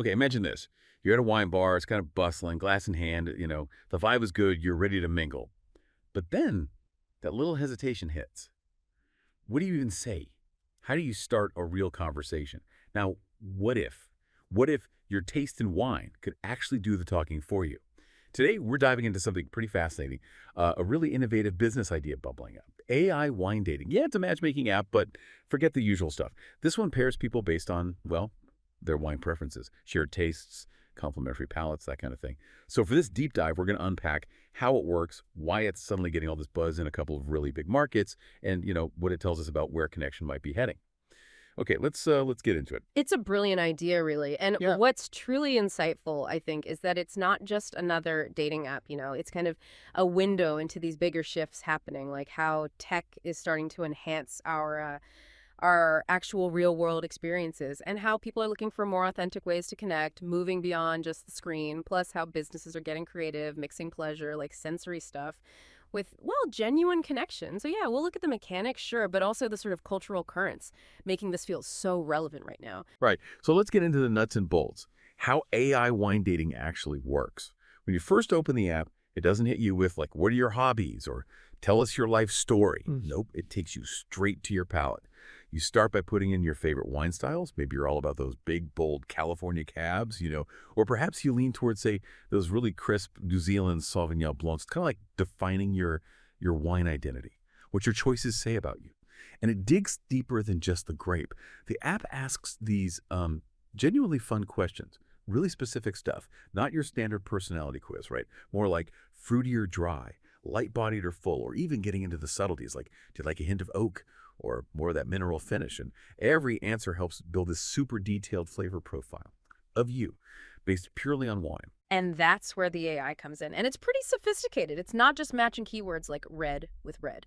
Okay, imagine this. You're at a wine bar, it's kind of bustling, glass in hand, the vibe is good, you're ready to mingle. But then that little hesitation hits. What do you even say? How do you start a real conversation? Now, what if? What if your taste in wine could actually do the talking for you? Today, we're diving into something pretty fascinating, a really innovative business idea bubbling up. AI wine dating. Yeah, it's a matchmaking app, but forget the usual stuff. This one pairs people based on, well, their wine preferences, shared tastes, complementary palates, that kind of thing. So for this deep dive, we're going to unpack how it works, why it's suddenly getting all this buzz in a couple of really big markets, and, what it tells us about where connection might be heading. Okay, let's get into it. It's a brilliant idea, really. And Yeah. what's truly insightful, I think, is that it's not just another dating app, It's kind of a window into these bigger shifts happening, like how tech is starting to enhance our actual real world experiences and how people are looking for more authentic ways to connect, moving beyond just the screen, plus how businesses are getting creative, mixing pleasure, like sensory stuff with, well, genuine connection. So yeah, we'll look at the mechanics, sure, but also the sort of cultural currents making this feel so relevant right now. Right. So let's get into the nuts and bolts. How AI wine dating actually works. When you first open the app, it doesn't hit you with like, what are your hobbies? Or tell us your life story. Nope. It takes you straight to your palate. You start by putting in your favorite wine styles. Maybe you're all about those big, bold California cabs, or perhaps you lean towards, say, those really crisp New Zealand Sauvignon Blancs, kind of like defining your wine identity, what your choices say about you. And it digs deeper than just the grape. The app asks these genuinely fun questions, really specific stuff, not your standard personality quiz, right? More like fruity or dry, light-bodied or full, or even getting into the subtleties, like, do you like a hint of oak? Or more of that mineral finish. And every answer helps build this super detailed flavor profile of you based purely on wine. And that's where the AI comes in. And it's pretty sophisticated. It's not just matching keywords like red with red.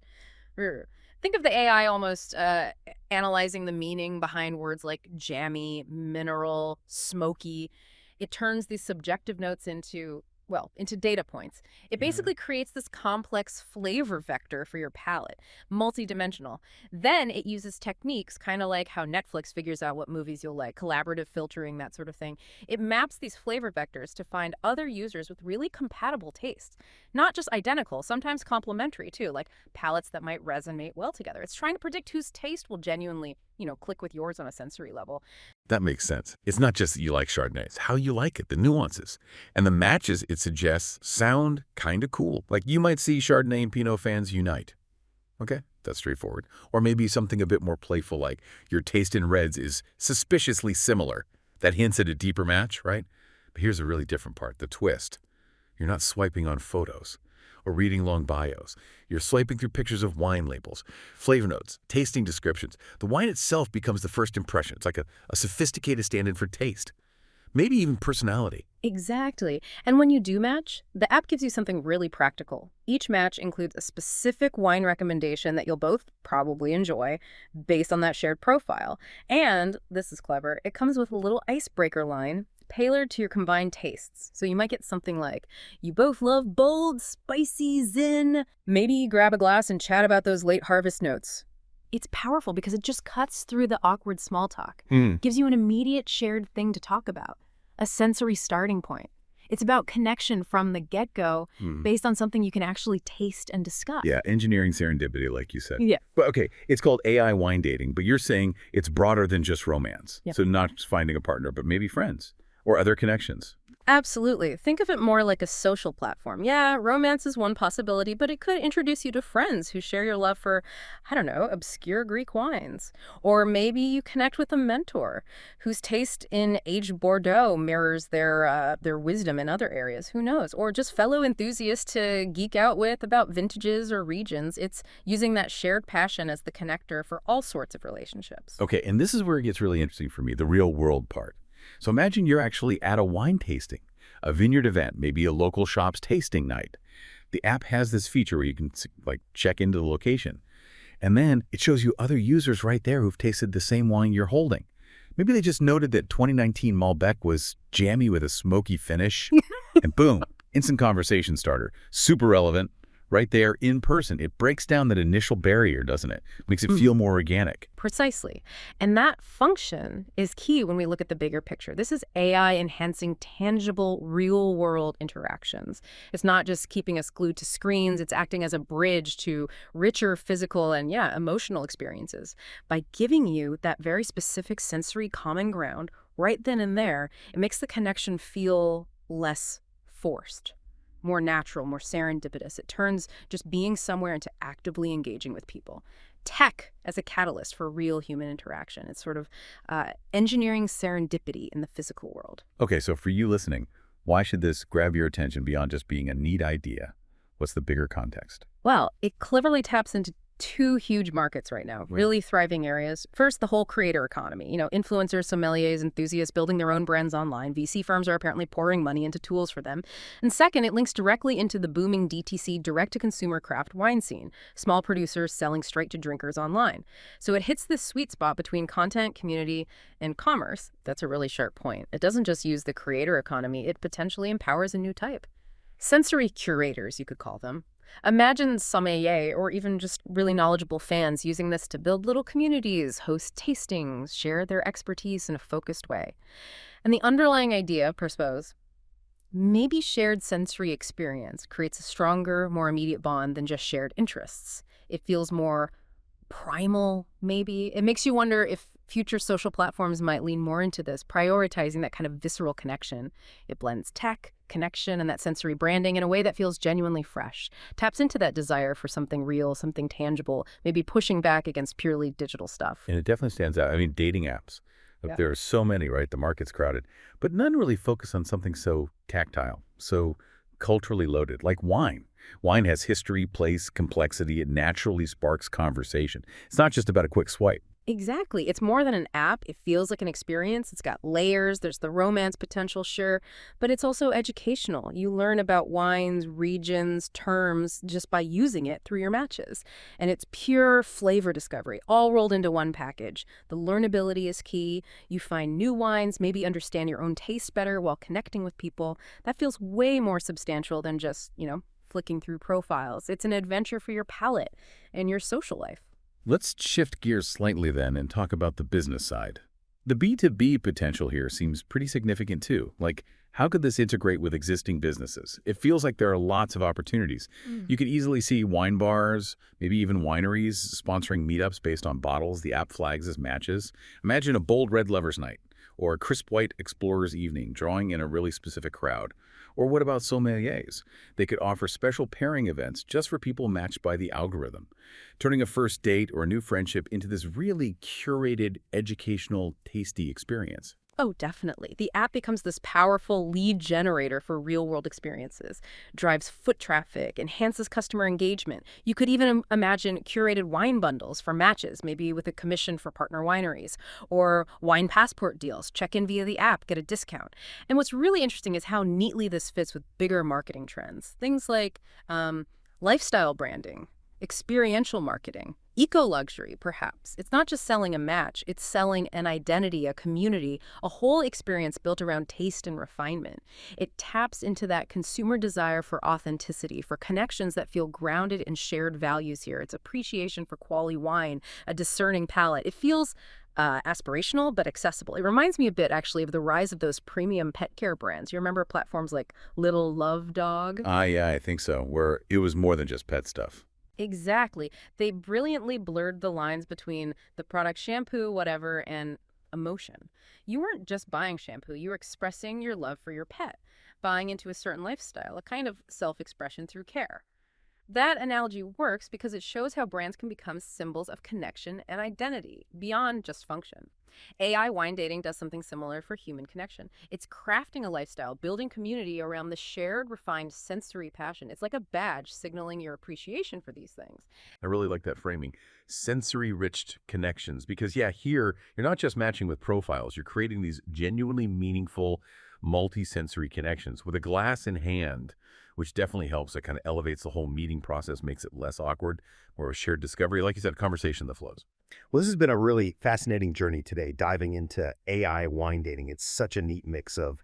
Think of the AI almost analyzing the meaning behind words like jammy, mineral, smoky. It turns these subjective notes into data points. It basically creates this complex flavor vector for your palate, multidimensional. Then it uses techniques, kind of like how Netflix figures out what movies you'll like, collaborative filtering, that sort of thing. It maps these flavor vectors to find other users with really compatible tastes. Not just identical, sometimes complementary too, like palates that might resonate well together. It's trying to predict whose taste will genuinely, click with yours on a sensory level. That makes sense. It's not just that you like Chardonnay, it's how you like it, the nuances. And the matches it suggests sound kind of cool. Like you might see Chardonnay and Pinot fans unite. Okay, that's straightforward. Or maybe something a bit more playful like your taste in reds is suspiciously similar. That hints at a deeper match, right? But here's a really different part, the twist. You're not swiping on photos or reading long bios. You're swiping through pictures of wine labels, flavor notes, tasting descriptions. The wine itself becomes the first impression. It's like a sophisticated stand-in for taste, maybe even personality. Exactly. And when you do match, the app gives you something really practical. Each match includes a specific wine recommendation that you'll both probably enjoy based on that shared profile. And, this is clever, it comes with a little icebreaker line tailored to your combined tastes. So you might get something like, you both love bold, spicy zin. Maybe grab a glass and chat about those late harvest notes. It's powerful because it just cuts through the awkward small talk. Gives you an immediate shared thing to talk about. A sensory starting point. It's about connection from the get-go based on something you can actually taste and discuss. Yeah, engineering serendipity, like you said. Yeah. But okay, it's called AI wine dating, but you're saying it's broader than just romance. Yep. So not just finding a partner, but maybe friends or other connections. Absolutely. Think of it more like a social platform. Yeah, romance is one possibility, but it could introduce you to friends who share your love for, obscure Greek wines. Or maybe you connect with a mentor whose taste in aged Bordeaux mirrors their wisdom in other areas. Who knows? Or just fellow enthusiasts to geek out with about vintages or regions. It's using that shared passion as the connector for all sorts of relationships. Okay, and this is where it gets really interesting for me, the real world part. So imagine you're actually at a wine tasting, a vineyard event, maybe a local shop's tasting night. The app has this feature where you can check into the location. And then it shows you other users right there who've tasted the same wine you're holding. Maybe they just noted that 2019 Malbec was jammy with a smoky finish. And boom, instant conversation starter. Super relevant, right there in person. It breaks down that initial barrier, doesn't it? Makes it feel more organic. Precisely. And that function is key when we look at the bigger picture. This is AI enhancing tangible, real-world interactions. It's not just keeping us glued to screens. It's acting as a bridge to richer physical and, emotional experiences. By giving you that very specific sensory common ground right then and there, it makes the connection feel less forced, more natural, more serendipitous. It turns just being somewhere into actively engaging with people. Tech as a catalyst for real human interaction. It's sort of engineering serendipity in the physical world. Okay, so for you listening, why should this grab your attention beyond just being a neat idea? What's the bigger context? Well, it cleverly taps into two huge markets right now, really thriving areas. First, the whole creator economy. Influencers, sommeliers, enthusiasts building their own brands online. VC firms are apparently pouring money into tools for them. And second, it links directly into the booming DTC, direct-to-consumer craft wine scene. Small producers selling straight to drinkers online. So it hits this sweet spot between content, community, and commerce. That's a really sharp point. It doesn't just use the creator economy, it potentially empowers a new type. Sensory curators, you could call them. Imagine sommelier or even just really knowledgeable fans using this to build little communities, host tastings, share their expertise in a focused way. And the underlying idea, per suppose, maybe shared sensory experience creates a stronger, more immediate bond than just shared interests. It feels more primal, maybe. It makes you wonder if future social platforms might lean more into this, prioritizing that kind of visceral connection. It blends tech, connection, and that sensory branding in a way that feels genuinely fresh, taps into that desire for something real, something tangible, maybe pushing back against purely digital stuff. And it definitely stands out. I mean, dating apps. There are so many, right? The market's crowded. But none really focus on something so tactile, so culturally loaded, like wine. Wine has history, place, complexity. It naturally sparks conversation. It's not just about a quick swipe. Exactly. It's more than an app. It feels like an experience. It's got layers. There's the romance potential, sure, but it's also educational. You learn about wines, regions, terms just by using it through your matches. And it's pure flavor discovery, all rolled into one package. The learnability is key. You find new wines, maybe understand your own taste better while connecting with people. That feels way more substantial than just, flicking through profiles. It's an adventure for your palate and your social life. Let's shift gears slightly then and talk about the business side. The B2B potential here seems pretty significant too. Like, how could this integrate with existing businesses? It feels like there are lots of opportunities. You could easily see wine bars, maybe even wineries sponsoring meetups based on bottles the app flags as matches. Imagine a bold red lovers night or a crisp white explorers evening drawing in a really specific crowd. Or what about sommeliers? They could offer special pairing events just for people matched by the algorithm, turning a first date or a new friendship into this really curated, educational, tasty experience. Oh, definitely. The app becomes this powerful lead generator for real-world experiences, drives foot traffic, enhances customer engagement. You could even imagine curated wine bundles for matches, maybe with a commission for partner wineries, or wine passport deals. Check in via the app, get a discount. And what's really interesting is how neatly this fits with bigger marketing trends. Things like lifestyle branding, experiential marketing, eco-luxury, perhaps. It's not just selling a match, it's selling an identity, a community, a whole experience built around taste and refinement. It taps into that consumer desire for authenticity, for connections that feel grounded in shared values here. It's appreciation for quality wine, a discerning palate. It feels aspirational but accessible. It reminds me a bit, actually, of the rise of those premium pet care brands. You remember platforms like Little Love Dog? Yeah, I think so, where it was more than just pet stuff. Exactly. They brilliantly blurred the lines between the product shampoo, whatever, and emotion. You weren't just buying shampoo, you were expressing your love for your pet, buying into a certain lifestyle, a kind of self-expression through care. That analogy works because it shows how brands can become symbols of connection and identity beyond just function. AI wine dating does something similar for human connection. It's crafting a lifestyle, building community around the shared, refined sensory passion. It's like a badge signaling your appreciation for these things. I really like that framing. Sensory-rich connections. Because, here, you're not just matching with profiles. You're creating these genuinely meaningful, multi-sensory connections with a glass in hand, which definitely helps. It kind of elevates the whole meeting process, makes it less awkward, more of a shared discovery. Like you said, a conversation that flows. Well, this has been a really fascinating journey today, diving into AI wine dating. It's such a neat mix of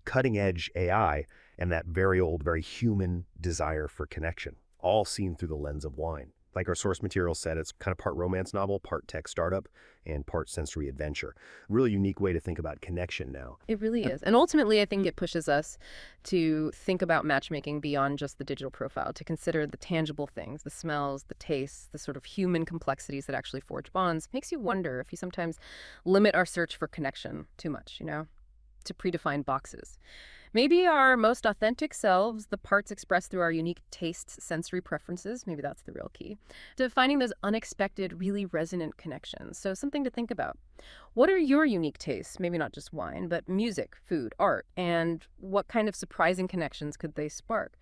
cutting-edge AI and that very old, very human desire for connection. all seen through the lens of wine. Like our source material said, it's kind of part romance novel, part tech startup, and part sensory adventure. Really unique way to think about connection now. It really is. And ultimately, I think it pushes us to think about matchmaking beyond just the digital profile, to consider the tangible things, the smells, the tastes, the sort of human complexities that actually forge bonds. Makes you wonder if we sometimes limit our search for connection too much, to predefined boxes. Maybe our most authentic selves, the parts expressed through our unique tastes, sensory preferences, maybe that's the real key, to finding those unexpected, really resonant connections. So something to think about. What are your unique tastes? Maybe not just wine, but music, food, art, and what kind of surprising connections could they spark?